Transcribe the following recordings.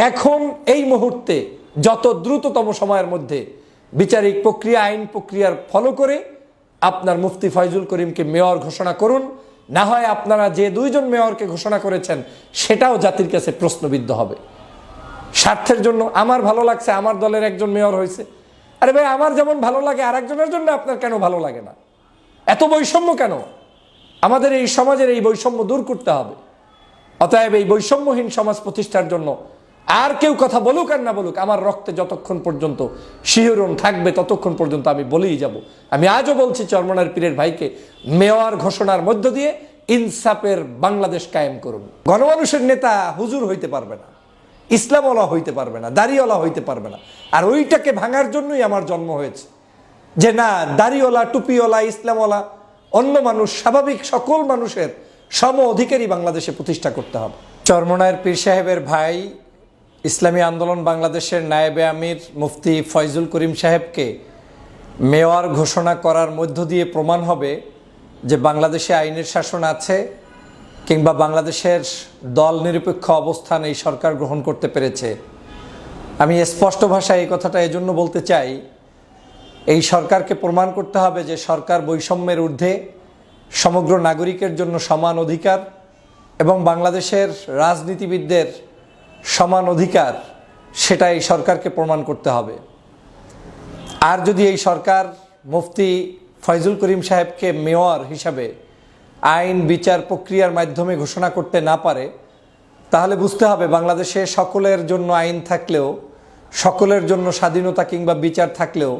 এখন এই মুহূর্তে যত দ্রুততম সময়ের মধ্যে বিচারিক প্রক্রিয়া আইন প্রক্রিয়ার ফলো করে আপনার মুফতি ফয়জুল করিমকে মেয়র ঘোষণা করুন, না হয় আপনারা যে দুইজন মেয়রকে ঘোষণা করেছেন সেটাও জাতির কাছে প্রশ্নবিদ্ধ হবে। স্বার্থের জন্য আমার ভালো লাগছে, আমার দলের একজন মেয়র হয়েছে, আরে ভাই আমার যেমন ভালো লাগে আর একজনের জন্য আপনার কেন ভালো লাগে না? এত বৈষম্য কেন? আমাদের এই সমাজের এই বৈষম্য দূর করতে হবে। অতএব এই বৈষম্যহীন সমাজ প্রতিষ্ঠার জন্য আর কেউ কথা বলুক আর না বলুক, আমার রক্তে যতক্ষণ পর্যন্ত শিহরণ থাকবে ততক্ষণ পর্যন্ত আমি বলেই যাব। আমি আজও বলছি, চরমনার পীরের ভাইকে মেয়র ঘোষণার মধ্য দিয়ে ইনসাফের বাংলাদেশ কায়েম করুন। গণমানুষের নেতা হুজুর হইতে পারবে না, ইসলামওয়ালা হইতে পারবে না, দাড়িওয়ালা হইতে পারবে না। আর ওইটাকে ভাঙার জন্যই আমার জন্ম হয়েছে, যে না, দাড়িওয়ালা, টুপিওয়ালা, ইসলামওয়ালা, অন্য মানুষ, স্বাভাবিক সকল মানুষের সম অধিকারী বাংলাদেশে প্রতিষ্ঠা করতে হবে। চরমনায়ের পীর সাহেবের ভাই ইসলামী আন্দোলন বাংলাদেশের নায়েবে আমির মুফতি ফয়জুল করিম সাহেবকে মেয়র ঘোষণা করার মধ্য দিয়ে প্রমাণ হবে যে বাংলাদেশে আইনের শাসন আছে, কিংবা বাংলাদেশের দল নিরপেক্ষ অবস্থান এই সরকার গ্রহণ করতে পেরেছে। আমি স্পষ্ট ভাষায় এই কথাটা এজন্য বলতে চাই, এই সরকারকে প্রমাণ করতে হবে যে সরকার বৈষম্যের ঊর্ধ্বে, সমগ্র নাগরিকের জন্য সমান অধিকার এবং বাংলাদেশের রাজনীতিবিদদের সমান অধিকার, সেটা এই সরকারকে প্রমাণ করতে হবে। আর যদি এই সরকার মুফতি ফয়জুল করিম সাহেবকে মেয়র হিসাবে আইন বিচার প্রক্রিয়ার মাধ্যমে ঘোষণা করতে না পারে, তাহলে বুঝতে হবে বাংলাদেশে সকলের জন্য আইন থাকলেও, সকলের জন্য স্বাধীনতা কিংবা বিচার থাকলেও,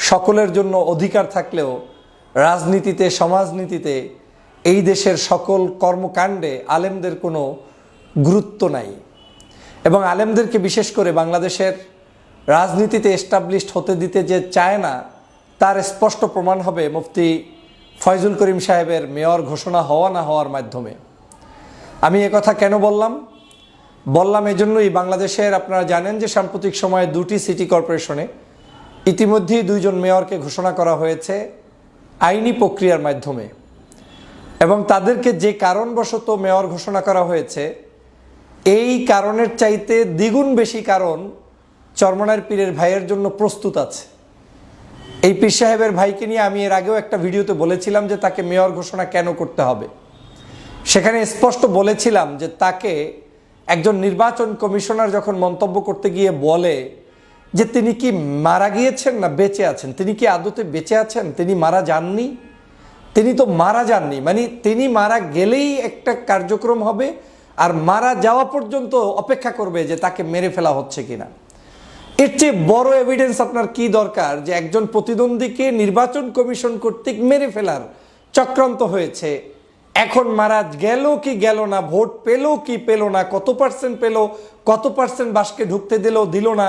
সকলের জন্য অধিকার থাকলেও রাজনীতিতে, সমাজনীতিতে, এই দেশের সকল কর্মকাণ্ডে আলেমদের কোনো গুরুত্ব নাই। এবং আলেমদেরকে বিশেষ করে বাংলাদেশের রাজনীতিতে এস্টাবলিশড হতে দিতে যে চায় না, তার স্পষ্ট প্রমাণ হবে মুফতি ফয়জুল করিম সাহেবের মেয়র ঘোষণা হওয়া না হওয়ার মাধ্যমে। আমি কথা কেন বললাম এজন্যই, বাংলাদেশের আপনারা জানেন যে সাম্প্রতিক সময়ে দুটি সিটি কর্পোরেশনে ইতিমধ্যেই দুইজন মেয়রকে ঘোষণা করা হয়েছে আইনি প্রক্রিয়ার মাধ্যমে, এবং তাদেরকে যে কারণবশত মেয়র ঘোষণা করা হয়েছে, এই কারণের চাইতে দ্বিগুণ বেশি কারণ চরমনার পীরের ভাইয়ের জন্য প্রস্তুত আছে। এই পীর সাহেবের ভাইকে নিয়ে আমি এর আগেও একটা ভিডিওতে বলেছিলাম যে তাকে মেয়র ঘোষণা কেন করতে হবে। সেখানে স্পষ্ট বলেছিলাম যে তাকে একজন নির্বাচন কমিশনার যখন মন্তব্য করতে গিয়ে বলে যে তিনি কি মারা গিয়েছেন না বেঁচে আছেন, তিনি কি আদতে বেঁচে আছেন, তিনি মারা যাননি, তিনি তো মারা যাননি, মানে তিনি মারা গেলেই একটা কার্যক্রম হবে আর মারা যাওয়া পর্যন্ত অপেক্ষা করবে যে তাকে মেরে ফেলা হচ্ছে কিনা। এর চেয়ে বড় এভিডেন্স আপনার কি দরকার যে একজন প্রতিদ্বন্দ্বীকে নির্বাচন কমিশন কর্তৃক মেরে ফেলার চক্রান্ত হয়েছে, এখন মারা গেল কি গেল না, ভোট পেল কি পেল না, কত পার্সেন্ট পেল, কত পার্সেন্ট বাসকে ঢুকতে দিল না,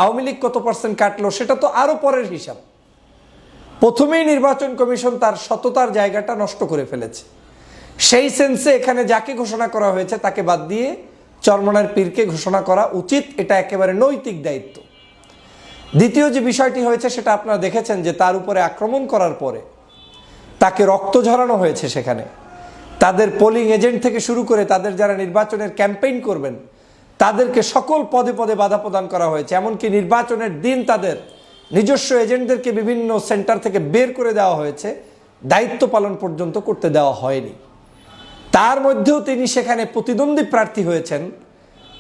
আওয়ামী লীগ কত পার্সেন্ট কাটলো, সেটা তো আরো পরের হিসাব। প্রথমেই নির্বাচন কমিশন তার সততার জায়গাটা নষ্ট করে ফেলেছে। সেই সেন্সে এখানে যাকে ঘোষণা করা হয়েছে তাকে বাদ দিয়ে চরমনার পীরকে ঘোষণা করা উচিত, এটা একেবারে নৈতিক দায়িত্ব। দ্বিতীয় যে বিষয়টি হয়েছে সেটা আপনারা দেখেছেন যে তার উপরে আক্রমণ করার পরে তাকে রক্ত ঝরানো হয়েছে। সেখানে তাদের পোলিং এজেন্ট থেকে শুরু করে তাদের যারা নির্বাচনের ক্যাম্পেইন করবেন তাদেরকে সকল পদে পদে বাধা প্রদান করা হয়েছে। এমনকি নির্বাচনের দিন তাদের নিজস্ব এজেন্টদেরকে বিভিন্ন সেন্টার থেকে বের করে দেওয়া হয়েছে, দায়িত্ব পালন পর্যন্ত করতে দেওয়া হয়নি। তার মধ্যেও তিনি সেখানে প্রতিদ্বন্দ্বী প্রার্থী হয়েছেন,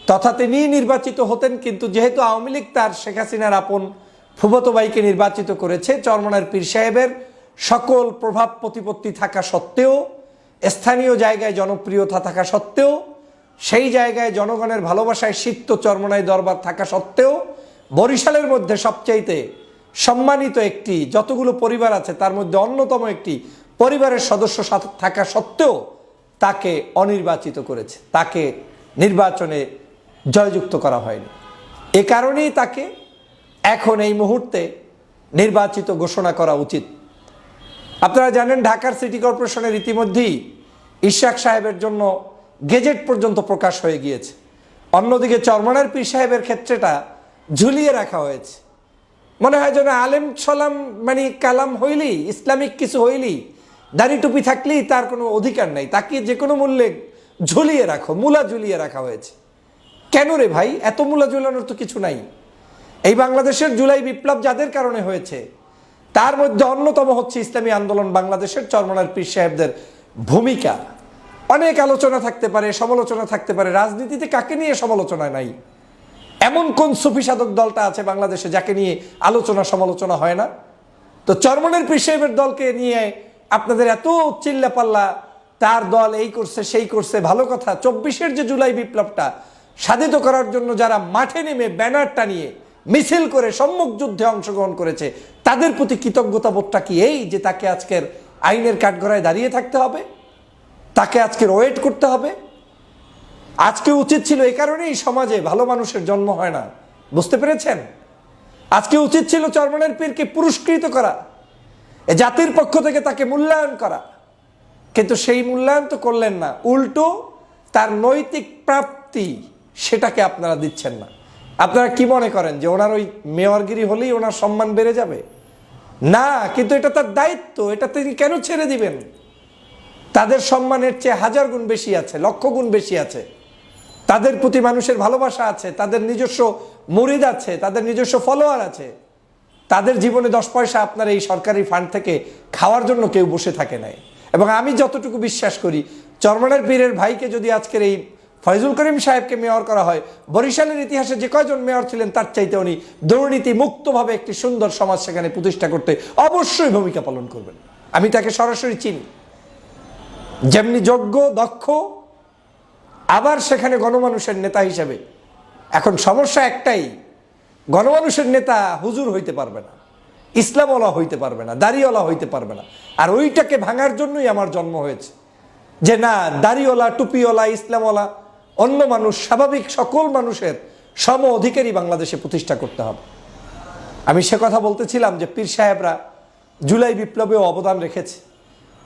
তথা তিনি নির্বাচিত হতেন, কিন্তু যেহেতু আওয়ামী লীগ তার শেখ হাসিনার আপন ফুফাতো ভাইকে নির্বাচিত করেছে, চরমনার পীর সাহেবের সকল প্রভাব প্রতিপত্তি থাকা সত্ত্বেও, স্থানীয় জায়গায় জনপ্রিয়তা থাকা সত্ত্বেও, সেই জায়গায় জনগণের ভালোবাসায় সিক্ত চরমনাই দরবার থাকা সত্ত্বেও, বরিশালের মধ্যে সবচাইতে সম্মানিত একটি যতগুলো পরিবার আছে তার মধ্যে অন্যতম একটি পরিবারের সদস্য থাকা সত্ত্বেও তাকে অনির্বাচিত করেছে, তাকে নির্বাচনে জয়যুক্ত করা হয়নি। এ কারণেই তাকে এখন এই মুহূর্তে নির্বাচিত ঘোষণা করা উচিত। আপনারা জানেন ঢাকার সিটি কর্পোরেশনের ইতিমধ্যেই ইশাক সাহেবের জন্য গেজেট পর্যন্ত প্রকাশ হয়ে গিয়েছে। অন্যদিকে চরমনার পীর সাহেবের ক্ষেত্রেটা ঝুলিয়ে রাখা হয়েছে। মনে হয় যেন আলেম সলাম মানে কালাম হইলি, ইসলামিক কিছু হইলি, দাড়ি টুপি থাকলেই তার কোনো অধিকার নাই, তাকে যে কোনো মূল্যে ঝুলিয়ে রাখো, মূলা ঝুলিয়ে রাখা হয়েছে। কেন রে ভাই, এত মূলা ঝুলানোর তো কিছু নাই। এই বাংলাদেশের জুলাই বিপ্লব যাদের কারণে হয়েছে তার মধ্যে অন্যতম হচ্ছে ইসলামী আন্দোলন বাংলাদেশের চরমনার পীর সাহেবদের ভূমিকা। অনেক আলোচনা থাকতে পারে, সমালোচনা থাকতে পারে, রাজনীতিতে কাকে নিয়ে সমালোচনা নাই? এমন কোন সুফি সাধক দলটা আছে বাংলাদেশে যাকে নিয়ে আলোচনা সমালোচনা হয় না? তো চরমনের পীর সাহেবের দলকে নিয়ে আপনাদের এত চিল্লা পাল্লা, তার দল এই করছে সেই করছে, ভালো কথা। 24-এর যে জুলাই বিপ্লবটা সাধিত করার জন্য যারা মাঠে নেমে ব্যানারটা নিয়ে মিছিল করে সম্মুখ যুদ্ধে অংশগ্রহণ করেছে তাদের প্রতি কৃতজ্ঞতা বোধটা কি এই যে তাকে আজকের আইনের কাঠগড়ায় দাঁড়িয়ে থাকতে হবে, তাকে আজকের ওয়েট করতে হবে? আজকে উচিত ছিল, এই কারণেই সমাজে ভালো মানুষের জন্ম হয় না, বুঝতে পেরেছেন? আজকে উচিত ছিল চরমনের পীরকে পুরস্কৃত করা, এ জাতির পক্ষ থেকে তাকে মূল্যায়ন করা, কিন্তু সেই মূল্যায়ন তো করলেন না। উল্টো তার নৈতিক প্রাপ্তি সেটাকে আপনারা দিচ্ছেন না। আপনারা কি মনে করেন যে ওনার ওই মেয়রগিরি হলেই ওনার সম্মান বেড়ে যাবে? না, কিন্তু এটা তার দায়িত্ব, এটা তিনি কেন ছেড়ে দিবেন? তাদের সম্মানের চেয়ে 1000 গুণ বেশি আছে, লক্ষ গুণ বেশি আছে। তাদের প্রতি মানুষের ভালোবাসা আছে, তাদের নিজস্ব মুরিদ আছে, তাদের নিজস্ব ফলোয়ার আছে। তাদের জীবনে 10 পয়সা আপনার এই সরকারি ফান্ড থেকে খাওয়ার জন্য কেউ বসে থাকে নাই। এবং আমি যতটুকু বিশ্বাস করি, চরমনের পীরের ভাইকে যদি আজকের এই ফয়জুল করিম সাহেবকে মেয়র করা হয়, বরিশালের ইতিহাসে যে কয়জন মেয়র ছিলেন তার চাইতে উনি দুর্নীতি মুক্তভাবে একটি সুন্দর সমাজ সেখানে প্রতিষ্ঠা করতে অবশ্যই ভূমিকা পালন করবেন। আমি তাকে সরাসরি চিনি, যেমনি যোগ্য, দক্ষ, আবার সেখানে গণমানুষের নেতা হিসেবে। এখন সমস্যা একটাই, গণমানুষের নেতা হুজুর হইতে পারবে না, ইসলামওয়ালা হইতে পারবে না, দাড়িওয়ালা হইতে পারবে না। আর ওইটাকে ভাঙার জন্যই আমার জন্ম হয়েছে, যে না, দাড়িওয়ালা, টুপিওয়ালা, ইসলামওয়ালা, অন্য মানুষ, স্বাভাবিক সকল মানুষের সম অধিকারী বাংলাদেশে প্রতিষ্ঠা করতে হবে। আমি সে কথা বলতেছিলাম যে পীর সাহেবরা জুলাই বিপ্লবেও অবদান রেখেছে।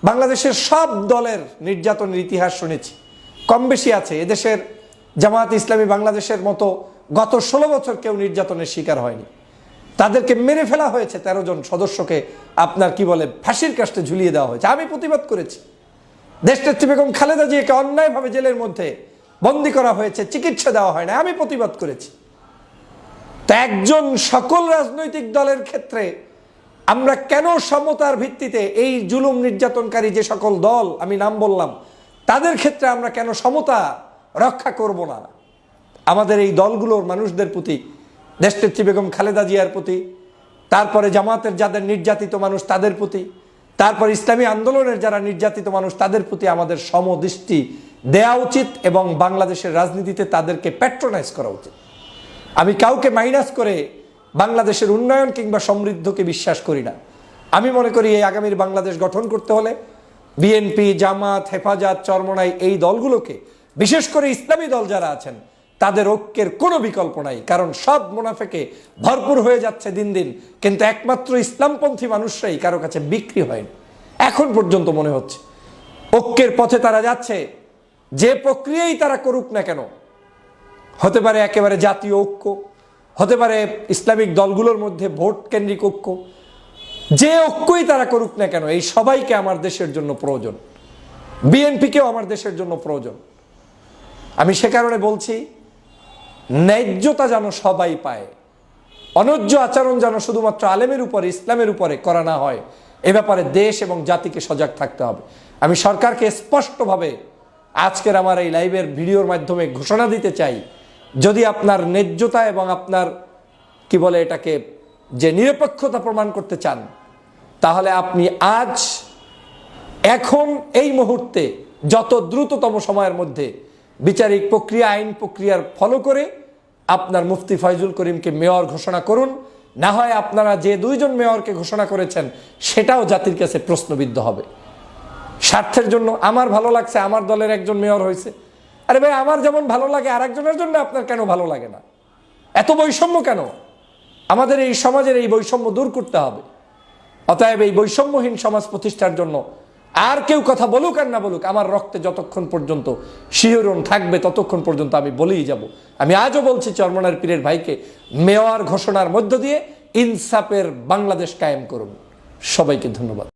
বাংলাদেশের সব দলের নির্যাতনের ইতিহাস শুনেছি, কম বেশি আছে। এদেশের জামায়াত ইসলামী বাংলাদেশের মতো গত 16 বছর কেউ নির্যাতনের শিকার হয়নি। তাদেরকে মেরে ফেলা হয়েছে, 13 জন সদস্যকে আপনার কি বলে ফাঁসির কাস্টে ঝুলিয়ে দেওয়া হয়েছে। আমি প্রতিবাদ করেছি। দেশনেত্রী বেগম খালেদা জিয়াকে অন্যায়ভাবে জেলের মধ্যে বন্দী করা হয়েছে, চিকিৎসা দেওয়া হয় না, আমি প্রতিবাদ করেছি। তা একজন সকল রাজনৈতিক দলের ক্ষেত্রে আমরা কেন সমতার ভিত্তিতে এই জুলুম নির্যাতনকারী যে সকল দল আমি নাম বললাম তাদের ক্ষেত্রে আমরা কেন সমতা রক্ষা করব না? আমাদের এই দলগুলোর মানুষদের প্রতি, দেশনেত্রী বেগম খালেদা জিয়ার প্রতি, তারপরে জামাতের যাদের নির্যাতিত মানুষ তাদের প্রতি, তারপর ইসলামী আন্দোলনের যারা নির্যাতিত মানুষ তাদের প্রতি আমাদের সমদৃষ্টি দেয়া উচিত এবং বাংলাদেশের রাজনীতিতে তাদেরকে প্যাট্রোনাইজ করা উচিত। আমি কাউকে মাইনাস করে বাংলাদেশের উন্নয়ন কিংবা সমৃদ্ধকে বিশ্বাস করি না। আমি মনে করি এই আগামীর বাংলাদেশ গঠন করতে হলে বিএনপি, জামাত, হেফাজত, চরমনাই এই দলগুলোকে, বিশেষ করে ইসলামী দল যারা আছেন তাদের ঐক্যের কোনো বিকল্প নাই। কারণ সব মুনাফেকে ভরপুর হয়ে যাচ্ছে দিন দিন, কিন্তু একমাত্র ইসলামপন্থী মানুষরাই কারো কাছে বিক্রি হয়নি এখন পর্যন্ত। মনে হচ্ছে ঐক্যের পথে তারা যাচ্ছে, যে প্রক্রিয়াই তারা করুক না কেন, হতে পারে একেবারে জাতীয় ঐক্য, হতে পারে ইসলামিক দলগুলোর মধ্যে ভোট কেন্দ্রিক ঐক্য, যে ঐক্যই তারা করুক না কেন, এই সবাইকে আমার দেশের জন্য প্রয়োজন, বিএনপিকেও আমার দেশের জন্য প্রয়োজন। আমি সে কারণে বলছি, ন্যায্যতা যেন সবাই পায়, অন্যায্য আচরণ যেন শুধুমাত্র আলেমের উপরে, ইসলামের উপরে করা না হয়, এ ব্যাপারে দেশ এবং জাতিকে সজাগ থাকতে হবে। আমি সরকারকে স্পষ্টভাবে আজকের আমার এই লাইভের ভিডিওর মাধ্যমে ঘোষণা দিতে চাই, যদি আপনার ন্যায্যতা এবং আপনার কি বলে এটাকে যে নিরপেক্ষতা প্রমাণ করতে চান, তাহলে আপনি আজ, এখন, এই মুহূর্তে যত দ্রুততম সময়ের মধ্যে বিচারিক প্রক্রিয়া, আইন প্রক্রিয়ার ফলো করে আপনার মুফতি ফয়জুল করিমকে মেয়র ঘোষণা করুন। না হয় আপনারা যে 2 জন মেয়রকে ঘোষণা করেছেন সেটাও জাতির কাছে প্রশ্নবিদ্ধ হবে। স্বার্থের জন্য আমার ভালো লাগছে, আমার দলের একজন মেয়র হয়েছে, আরে ভাই আমার যেমন ভালো লাগে আরেকজনের জন্য আপনার কেন ভালো লাগে না? এত বৈষম্য কেন? আমাদের এই সমাজের এই বৈষম্য দূর করতে হবে। অতএব এই বৈষম্যহীন সমাজ প্রতিষ্ঠার জন্য আর কেউ কথা বলুক আর না বলুক, আমার রক্তে যতক্ষণ পর্যন্ত শিহরণ থাকবে ততক্ষণ পর্যন্ত আমি বলেই যাব। আমি আজও বলছি, চরমনার পীরের ভাইকে মেয়র ঘোষণার মধ্য দিয়ে ইনসাফের বাংলাদেশ কায়েম করুন। সবাইকে ধন্যবাদ।